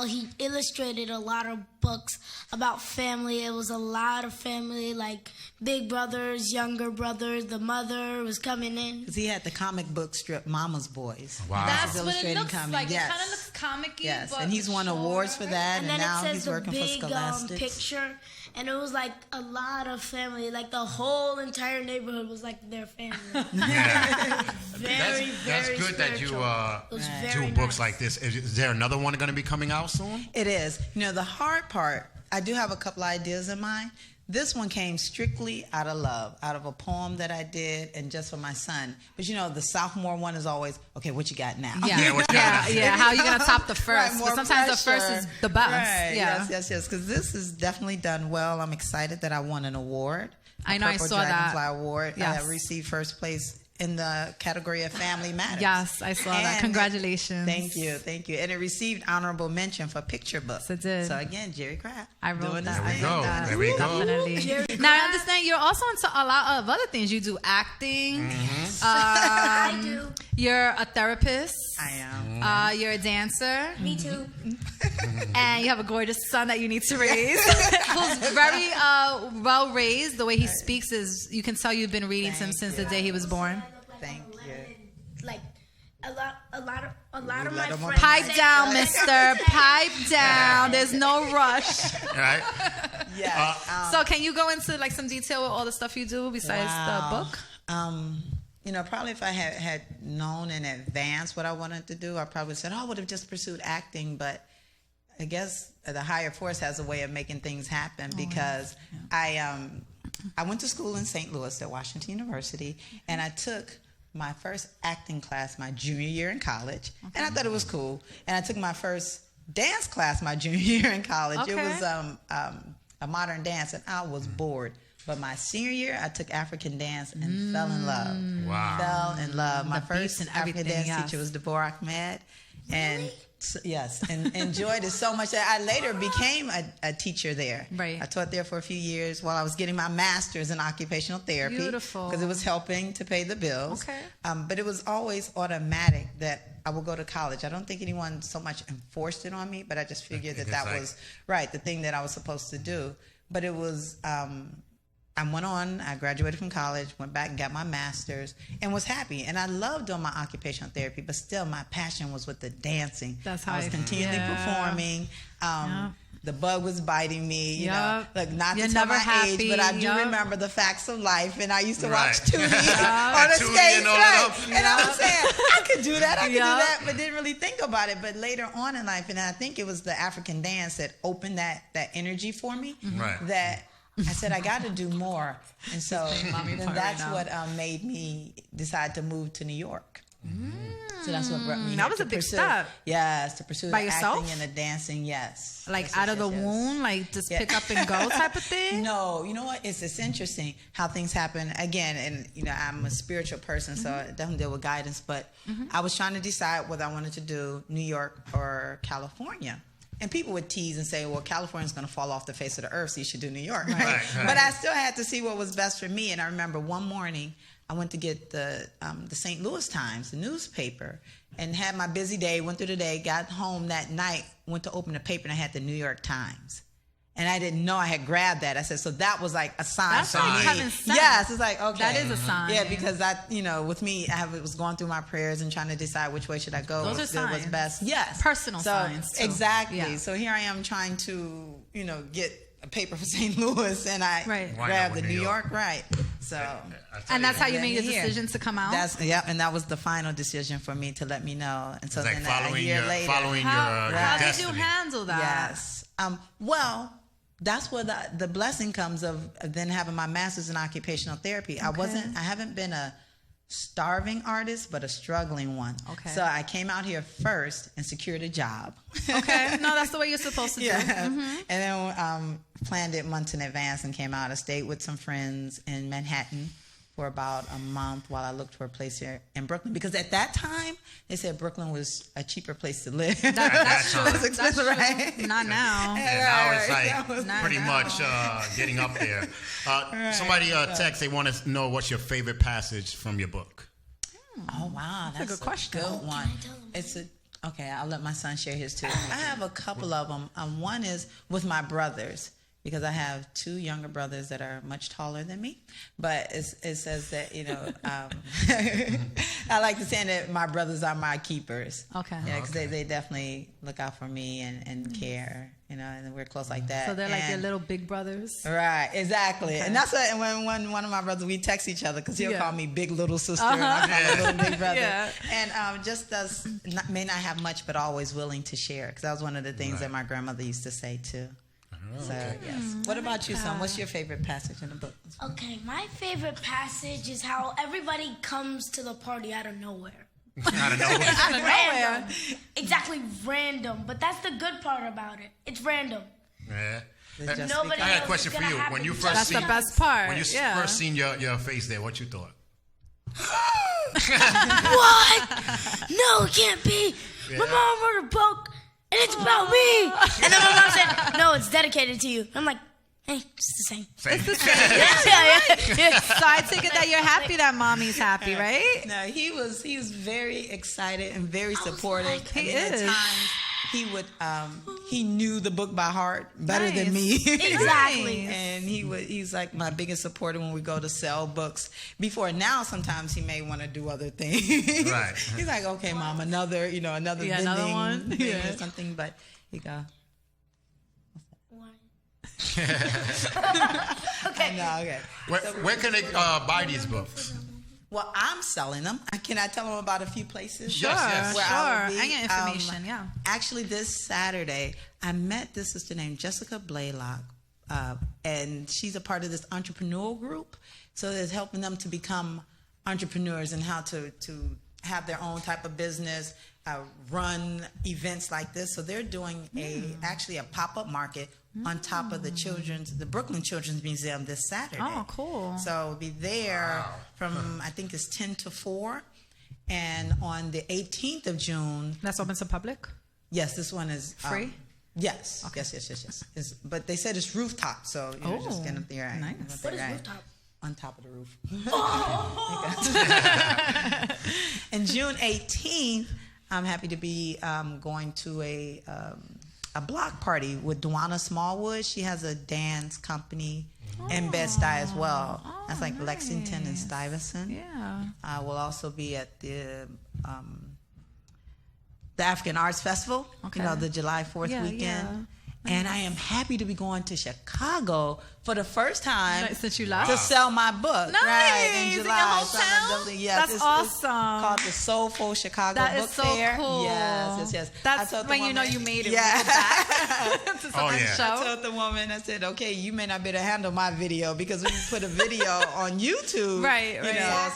he illustrated a lot of books about family. It was a lot of family, like big brothers, younger brothers. The mother was coming in. Because he had the comic book strip Mama's Boys. Wow. That's His what it illustrating looks comic. like. Yes. It kind of looks comic-y. Yes, but and he's won awards for that, and then now it says he's the working for big Scholastics. picture, and it was like a lot of family. Like the whole entire neighborhood was like their family. Yeah. Very, that's very good that you spiritual. It was do very books nice. like this. Is there another one going to be coming out soon? It is. You know, the hard part, I do have a couple ideas in mind. This one came strictly out of love, out of a poem that I did and just for my son. But you know, the sophomore one is always, okay, what you got now? Yeah. How are you gonna top the first? Right, but more sometimes the first pressure. is the best. Right, Yeah. yes. Because this is definitely done well. I'm excited that I won an award. I know, I Purple saw that. Dragonfly Award. Yes. I received first place in the category of Family Matters. Yes, I saw that. And Congratulations. Thank you. And it received honorable mention for picture book. Yes, it did. So again, Jerry Craft. I wrote doing that. this thing. There we go. Definitely. Now I understand you're also into a lot of other things. You do acting. I do. You're a therapist. I am. You're a dancer. Me too. And you have a gorgeous son that you need to raise, who's very well raised. The way he speaks is, you can tell you've been reading him since the day he was born. Thank you. Like a lot of my let him friends. Pipe say- down, mister. Pipe down. There's no rush. Right? Yes. So can you go into like some detail with all the stuff you do besides the book? You know, probably if I had known in advance what I wanted to do, I probably said, I would have just pursued acting. But I guess the higher force has a way of making things happen because I went to school in St. Louis at Washington University, and I took my first acting class my junior year in college, and I thought it was cool. And I took my first dance class my junior year in college. Okay. It was a modern dance, and I was bored. But my senior year, I took African dance and fell in love. Wow. Fell in love. My The beats first and African everything, dance yes. teacher was Deborah Ahmed. And yes, and enjoyed it so much that I later became a teacher there. Right. I taught there for a few years while I was getting my master's in occupational therapy. Beautiful. Because it was helping to pay the bills. Okay. But it was always automatic that I would go to college. I don't think anyone so much enforced it on me, but I just figured that that was the thing that I was supposed to do. But it was, I went on, I graduated from college, went back and got my master's, and was happy. And I loved doing my occupational therapy, but still my passion was with the dancing. That's how I was I- continually performing. The bug was biting me, you know. Yup. Like, not You're to tell never my age, happy. but I do Yup. remember the facts of life. And I used to watch Right. Tootie on the Tootie stage, and all right? of them. And I was saying, I could do that, I could do Yup. that, but didn't really think about it. But later on in life, and I think it was the African dance that opened that energy for me. Right. That I said, I got to do more. And so mommy then part that's right now. what made me decide to move to New York. So that's what brought me That here was to a big pursue. step. Yes, to pursue By the yourself? acting and the dancing, yes. Like Yes, out yes, of the yes, yes. womb, like just Yeah. pick up and go type of thing? No, you know what? It's interesting how things happen. Again, and you know, I'm a spiritual person, so I definitely deal with guidance. But I was trying to decide whether I wanted to do New York or California. And people would tease and say, well, California's going to fall off the face of the earth, so you should do New York. Right? Right. But I still had to see what was best for me. And I remember one morning, I went to get the St. Louis Times, the newspaper, and had my busy day, went through the day, got home that night, went to open the paper, and I had the New York Times. And I didn't know I had grabbed that. I said, so that was like a sign That's for like me. heaven sent. Yes, it's like, okay. That is a sign. Yeah, because with me, I was going through my prayers and trying to decide which way should I go. Those what's are good, what's signs. best. Yes. Personal signs, too. Exactly. Yeah. So here I am trying to, get a paper for St. Louis, and I Right. Why grabbed not the with New New York, York? right. So... And that's how you And made then your here. decision to come out? And that was the final decision for me to let me know. And so It's like then following a year your later, following How your did destiny. you handle that? yes. Well, that's where the blessing comes of then having my master's in occupational therapy. I haven't been a starving artist, but a struggling one. Okay. So I came out here first and secured a job. Okay. No, that's the way you're supposed to do. And then planned it months in advance and came out. I stayed with some friends in Manhattan for about a month while I looked for a place here in Brooklyn, because at that time they said Brooklyn was a cheaper place to live. That's true. That's expensive, right? Not now. And now it's like Not pretty now. much getting up there. Somebody text, they want to know what's your favorite passage from your book. Oh wow, that's a good question. Good one. Okay. I'll let my son share his too. I have a couple of them. One is with my brothers, because I have 2 younger brothers that are much taller than me. But it says that, I like to say that my brothers are my keepers. Okay. Yeah, because they definitely look out for me and care, and we're close like that. So they're like your little big brothers. Right, exactly. Okay. And that's what, when one of my brothers, we text each other, because he'll call me big little sister and I call him little big brother. Yeah. And just may not have much, but always willing to share, because that was one of the things that my grandmother used to say too. So, yes. What about you, son? What's your favorite passage in the book? Okay, my favorite passage is how everybody comes to the party out of nowhere. Out of nowhere. Out of nowhere. Exactly, random. But that's the good part about it. It's random. Yeah. Nobody I got a knows question it's for gonna you. happen. When you Just first That's seen the best part. When you first seen your face there, what you thought? What? No, it can't be. My mom wrote a book, and it's about me. And then my mom said, no, it's dedicated to you. I'm like, hey, it's the same. It's the same. Yeah. So I take it that you're happy that mommy's happy, right? No, he was very excited and very supportive. like, he At is. times, he knew the book by heart better than me. Exactly. And he's like my biggest supporter when we go to sell books. Before now, sometimes he may want to do other things. Right. He's like, okay, mom, another another vending one. thing Yeah. or something. But he go, Okay. no, okay. Where can they buy these books? Well, I'm selling them. Can I tell them about a few places? Sure, Yes. Where I will sure. be? I get information, yeah. Actually, this Saturday, I met this sister named Jessica Blaylock, and she's a part of this entrepreneurial group. So it's helping them to become entrepreneurs and how to have their own type of business, run events like this. So they're doing actually a pop-up market on top of the Brooklyn Children's Museum this Saturday. Oh, cool. So we'll be there from, I think it's 10 to 4. And on the 18th of June, That's open to public? yes, this one is Free? Yes. Okay. Yes. But they said it's rooftop, so just get up there. Nice. What is rooftop? On top of the roof. And June 18th, I'm happy to be going to a block party with Dwana Smallwood. She has a dance company in Bed-Stuy as well. That's like Lexington and Stuyvesant. Yeah. I will also be at the African Arts Festival, Okay. the July 4th Yeah, weekend. yeah. And I am happy to be going to Chicago for the first time Like, since you left? to sell my book. Nice. Right, in In your July. So I'm hometown? definitely- yes, That's it's awesome. called the Soulful Chicago That Book is so Fair. cool. Yes. That's I told the when you know woman- you made it. Yeah. When you go back to Oh, somebody's yeah. show. I told the woman, I said, okay, you may not be able to handle my video because when you put a video on YouTube, Right.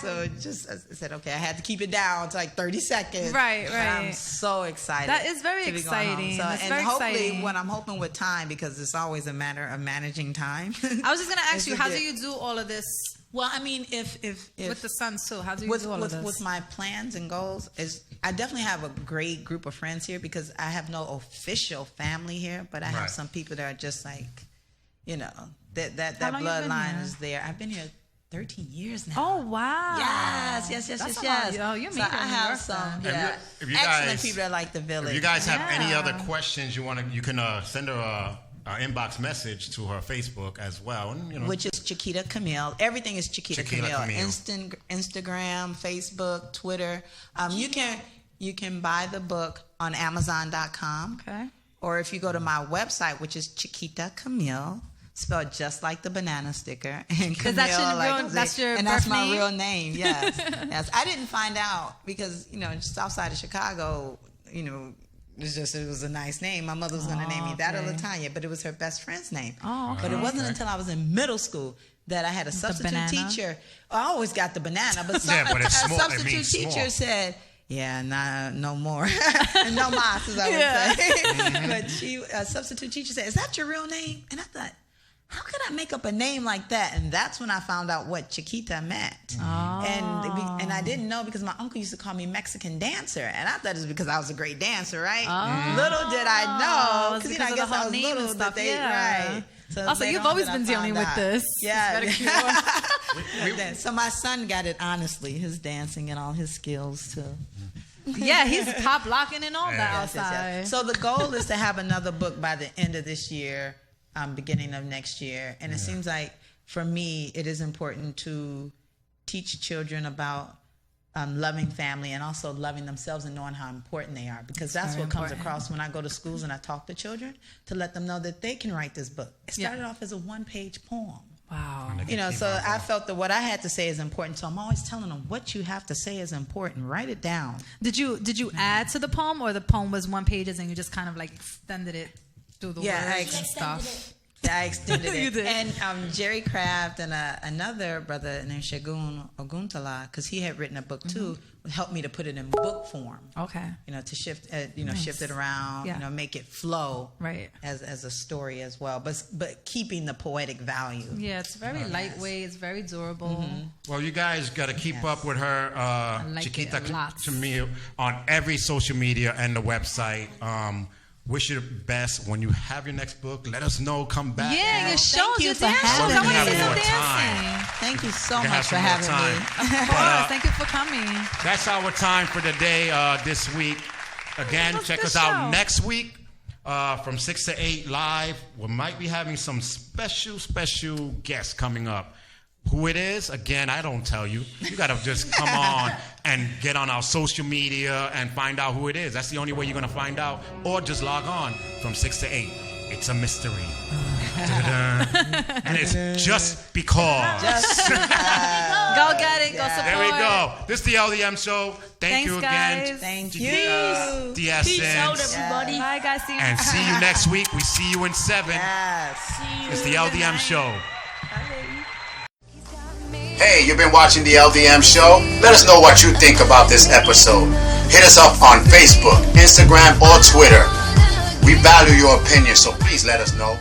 so I said, okay, I had to keep it down to like 30 seconds. Right. And I'm so excited. That is very to be going home. exciting. So, That's and very hopefully, exciting. what I'm hoping with time, because it's always a matter of managing time. I was just going to ask Is you, to how get- do you do all of this Well, I mean, if with the sons too? How do you with, do all with, of this? with my plans and goals is I definitely have a great group of friends here because I have no official family here, but I have Right. some people that are just like, that How long you been bloodline here? is there. I've been here 13 years now. Oh, wow. Yes. That's a yes. lot. Oh, you're So making I it in New have York some then. If you excellent guys- people that like the village. If you guys have any Yeah. other questions you can send her an inbox message to her Facebook as well. And, Which is Chiquita Camille. Everything is Chiquita Camille. Camille. Instagram, Facebook, Twitter. You can buy the book on Amazon.com. Okay. Or if you go to my website, which is Chiquita Camille, spelled just like the banana sticker. And Camille, that's your like real- I that's say, your and that's birth my name? real name. Yes, yes. I didn't find out because just outside of Chicago, it was a nice name. My mother was going to name me that or LaTanya, but it was her best friend's name. Oh, okay. But it wasn't until I was in middle school that I had a substitute banana? teacher. I always got the banana, but, Yeah, but it's a small. It substitute means teacher small. said, yeah, nah, no more. No mas, as I would say. But a substitute teacher said, is that your real name? And I thought, how could I make up a name like that? And that's when I found out what Chiquita meant. Oh. And I didn't know because my uncle used to call me Mexican dancer. And I thought it was because I was a great dancer, right? Oh. Little did I know. It's Because, because I of guess the I whole was name little and stuff, that they, yeah. right. So Also, later you've on always that I been dealing found with out. this. Yeah. It's very cute. So my son got it honestly, his dancing and all his skills too. Yeah, he's pop locking and all that Yes, outside. yes. So the goal is to have another book by the end of this year, beginning of next year. And it seems like for me, it is important to teach children about loving family and also loving themselves and knowing how important they are, because that's what comes across when I go to schools and I talk to children, to let them know that they can write this book. It started off as a one-page poem. Wow. So I felt that what I had to say is important. So I'm always telling them, what you have to say is important. Write it down. Did you add to the poem, or the poem was one pages and you just kind of extended it through the words and stuff? I extended You it. did. And Jerry Craft and another brother named Shagun Oguntala, because he had written a book too, helped me to put it in book form. Okay. To shift, shift it around, Yeah. make it flow, Right. as a story as well, but keeping the poetic value. Yeah, it's very lightweight. It's very durable. Well, you guys got to keep up with her, like Chiquita it a lot. Camille, on every social media and the website. Wish you the best. When you have your next book, let us know. Come back. Yeah, your shows, Thank you your for dance shows. having I want to me. see some More dancing. Thank you so We can much have for some more having time. me. Of course. Thank you for coming. That's our time for the day this week. Again, What's check the us out show? next week from 6 to 8 live. We might be having some special guests coming up. Who it is, again, I don't tell you. You got to just come on and get on our social media and find out who it is. That's the only way you're going to find out. Or just log on from 6 to 8. It's a mystery. And it's just because. Go get it. Go support. There we go. This is the LDM Show. Thank Thanks, you again. guys. Thank Chiquita, you. Peace out, DSN. everybody. Bye, guys. See you And see you next week. We see you in 7. Yes. It's the LDM Show. Hey, you've been watching the LDM Show? Let us know what you think about this episode. Hit us up on Facebook, Instagram, or Twitter. We value your opinion, so please let us know.